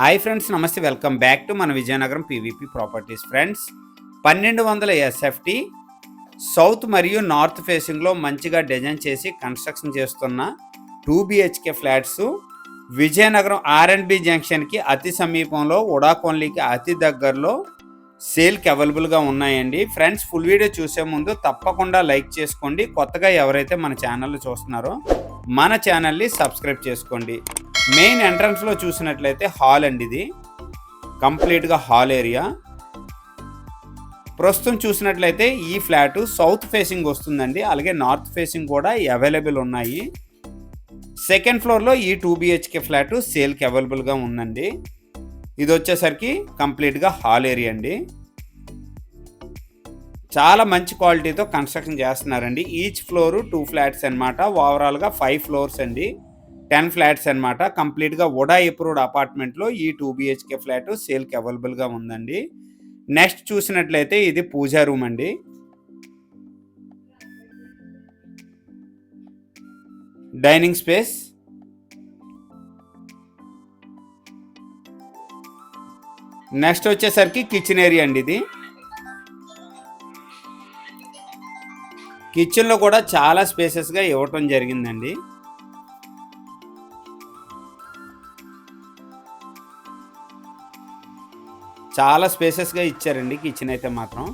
Hi friends, నమస్తే. Welcome back to మన Vizianagaram PVP properties. Friends, 1200 SFT south మరియు north ఫేసింగ్లో మంచిగా డిజైన్ చేసి కన్స్ట్రక్షన్ చేస్తున్న 2 బిహెచ్కే ఫ్లాట్స్ విజయనగరం ఆర్ఎండ్బి జంక్షన్కి అతి సమీపంలో ఉడాకోన్లీకి అతి దగ్గరలో సేల్కి అవైలబుల్గా ఉన్నాయండి. ఫ్రెండ్స్, ఫుల్ వీడియో చూసే ముందు తప్పకుండా లైక్ చేసుకోండి. కొత్తగా ఎవరైతే మన ఛానల్ చూస్తున్నారో మన ఛానల్ని సబ్స్క్రైబ్ చేసుకోండి. మెయిన్ ఎంట్రన్స్లో చూసినట్లయితే హాల్ అండి, ఇది కంప్లీట్గా హాల్ ఏరియా. ప్రస్తుతం చూసినట్లయితే ఈ ఫ్లాట్ సౌత్ ఫేసింగ్ వస్తుందండి, అలాగే నార్త్ ఫేసింగ్ కూడా అవైలబుల్ ఉన్నాయి. సెకండ్ ఫ్లోర్లో ఈ 2 బిహెచ్కే ఫ్లాట్ సేల్కి అవైలబుల్గా ఉందండి. ఇది వచ్చేసరికి కంప్లీట్గా హాల్ ఏరియా అండి. చాలా మంచి క్వాలిటీతో కన్స్ట్రక్షన్ చేస్తున్నారండి. ఈచ్ ఫ్లోరు 2 ఫ్లాట్స్ అనమాట. ఓవరాల్గా 5 ఫ్లోర్స్ అండి, 10 ఫ్లాట్స్ అనమాట. కంప్లీట్గా ఉడా అప్రూవ్డ్ అపార్ట్మెంట్లో ఈ 2 బిహెచ్కే ఫ్లాట్ సేల్కి అవైలబుల్గా ఉందండి. నెక్స్ట్ చూసినట్లయితే ఇది పూజా రూమ్ అండి. డైనింగ్ స్పేస్, నెక్స్ట్ వచ్చేసరికి కిచెన్ ఏరియా అండి. ఇది కిచెన్లో కూడా చాలా స్పేసెస్గా ఇవ్వటం జరిగిందండి. చాలా స్పేసెస్గా ఇచ్చారండి కిచెన్ అయితే మాత్రం.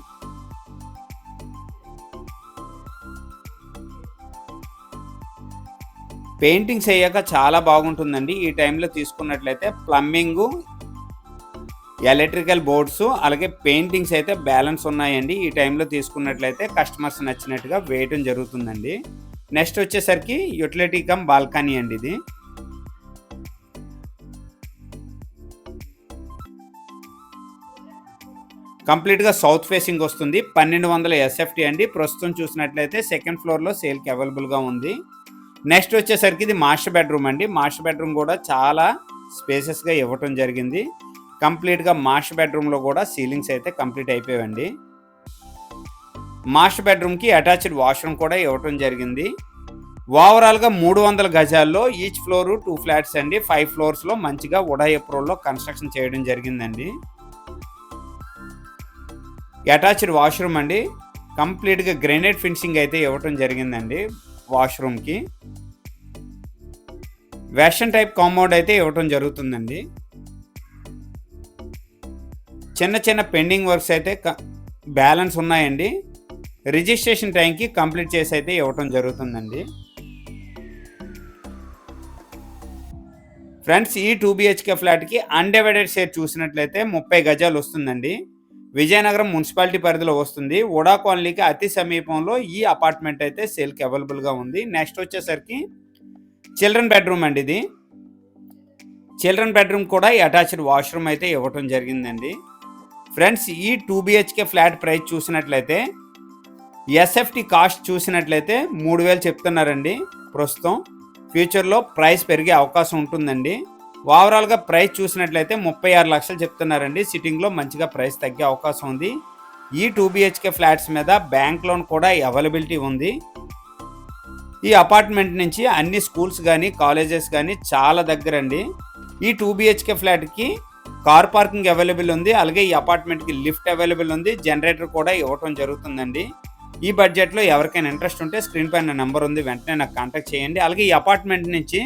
పెయింటింగ్స్ అయ్యాక చాలా బాగుంటుందండి. ఈ టైంలో తీసుకున్నట్లయితే ప్లంబింగు, ఎలక్ట్రికల్ బోర్డ్స్, అలాగే పెయింటింగ్స్ అయితే బ్యాలెన్స్ ఉన్నాయండి. ఈ టైంలో తీసుకున్నట్లయితే కస్టమర్స్ నచ్చినట్టుగా వేయటం జరుగుతుందండి. నెక్స్ట్ వచ్చేసరికి యూటిలిటీ కమ్ బాల్కనీ అండి. ఇది కంప్లీట్గా సౌత్ ఫేసింగ్ వస్తుంది. 1200 ఎస్ఎఫ్టీ అండి. ప్రస్తుతం చూసినట్లయితే సెకండ్ ఫ్లోర్లో సేల్కి అవైలబుల్గా ఉంది. నెక్స్ట్ వచ్చేసరికి ఇది మాస్టర్ బెడ్రూమ్ అండి. మాస్టర్ బెడ్రూమ్ కూడా చాలా స్పేసెస్గా ఇవ్వటం జరిగింది. కంప్లీట్గా మాస్టర్ బెడ్రూమ్లో కూడా సీలింగ్స్ అయితే కంప్లీట్ అయిపోయాయండి. మాస్టర్ బెడ్రూమ్కి అటాచ్డ్ వాష్రూమ్ కూడా ఇవ్వటం జరిగింది. ఓవరాల్గా 300 గజాల్లో ఈచ్ ఫ్లోరు 2 ఫ్లాట్స్ అండి. 5 ఫ్లోర్స్లో మంచిగా ఉడా అప్రూవ్లో కన్స్ట్రక్షన్ చేయడం జరిగిందండి. అటాచ్డ్ వాష్రూమ్ అండి. కంప్లీట్గా గ్రెనైట్ ఫినిషింగ్ అయితే ఇవ్వటం జరిగిందండి. వాష్రూమ్కి వెస్టర్న్ టైప్ కాంపౌండ్ అయితే ఇవ్వటం జరుగుతుందండి. చిన్న చిన్న పెండింగ్ వర్క్స్ అయితే బ్యాలెన్స్ ఉన్నాయండి. రిజిస్ట్రేషన్ టైంకి కంప్లీట్ చేసి అయితే ఇవ్వటం జరుగుతుందండి. ఫ్రెండ్స్, ఈ 2 బిహెచ్కే ఫ్లాట్కి అన్డివైడెడ్ షేర్ చూసినట్లయితే 30 గజాలు వస్తుందండి. విజయనగరం మున్సిపాలిటీ పరిధిలో వస్తుంది. ఉడా కాలనీకి అతి సమీపంలో ఈ అపార్ట్మెంట్ అయితే సేల్కి అవైలబుల్గా ఉంది. నెక్స్ట్ వచ్చేసరికి చిల్డ్రన్ బెడ్రూమ్ అండి. ఇది చిల్డ్రన్ బెడ్రూమ్ కూడా అటాచ్డ్ వాష్రూమ్ అయితే ఇవ్వటం జరిగిందండి. ఫ్రెండ్స్, ఈ 2 బిహెచ్కే ఫ్లాట్ ప్రైస్ చూసినట్లయితే ఎస్ఎఫ్టీ కాస్ట్ చూసినట్లయితే 3000 చెప్తున్నారండి. ప్రస్తుతం ఫ్యూచర్లో ప్రైస్ పెరిగే అవకాశం ఉంటుందండి. ఓవరాల్గా ప్రైస్ చూసినట్లయితే 36 లక్షలు చెప్తున్నారండి. సిట్టింగ్లో మంచిగా ప్రైస్ తగ్గే అవకాశం ఉంది. ఈ 2 బిహెచ్కే ఫ్లాట్స్ మీద బ్యాంక్ లోన్ కూడా అవైలబిలిటీ ఉంది. ఈ అపార్ట్మెంట్ నుంచి అన్ని స్కూల్స్ కానీ కాలేజెస్ కానీ చాలా దగ్గర అండి. ఈ 2 బిహెచ్కే ఫ్లాట్కి కార్ పార్కింగ్ అవైలబుల్ ఉంది. అలాగే ఈ అపార్ట్మెంట్కి లిఫ్ట్ అవైలబుల్ ఉంది. జనరేటర్ కూడా ఇవ్వటం జరుగుతుందండి. ఈ బడ్జెట్లో ఎవరికైనా ఇంట్రెస్ట్ ఉంటే స్క్రీన్ పైన నెంబర్ ఉంది, వెంటనే నాకు కాంటాక్ట్ చేయండి. అలాగే ఈ అపార్ట్మెంట్ నుంచి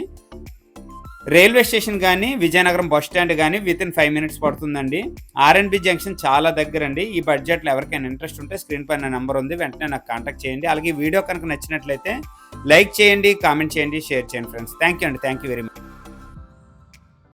రైల్వే స్టేషన్ కానీ విజయనగరం బస్ స్టాండ్ కానీ వితిన్ 5 మినిట్స్ పడుతుందండి. ఆర్ఎండ్బి జంక్షన్ చాలా దగ్గర అండి. ఈ బడ్జెట్లో ఎవరికైనా ఇంట్రెస్ట్ ఉంటే స్క్రీన్ పైన నెంబర్ ఉంది, వెంటనే నాకు కాంటాక్ట్ చేయండి. అలాగే వీడియో కనుక నచ్చినట్లయితే లైక్ చేయండి, కామెంట్ చేయండి, షేర్ చేయండి. ఫ్రెండ్స్, థ్యాంక్ యూ అండి. Thank you very much.